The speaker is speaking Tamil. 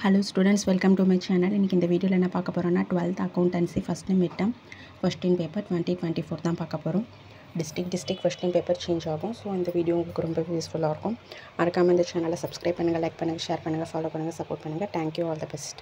Hello students, welcome to my channel. இன்னைக்கு இந்த வீடியோல என்ன பார்க்க போறோம்னா 12th accountancy first midterm question paper 2024 தான் பார்க்க போறோம். district question paper சேஞ்ச் ஆகும். ஸோ இந்த வீடியோ உங்களுக்கு ரொம்ப யூஸ்ஃபுல்லாக இருக்கும். மறக்காம இந்த சேனலை சப்ஸ்கிரைப் பண்ணுங்கள், லைக் பண்ணுங்கள், ஷேர் பண்ணுங்கள், ஃபாலோ பண்ணுங்கள், சப்போர்ட் பண்ணுங்கள். Thank you, all the best.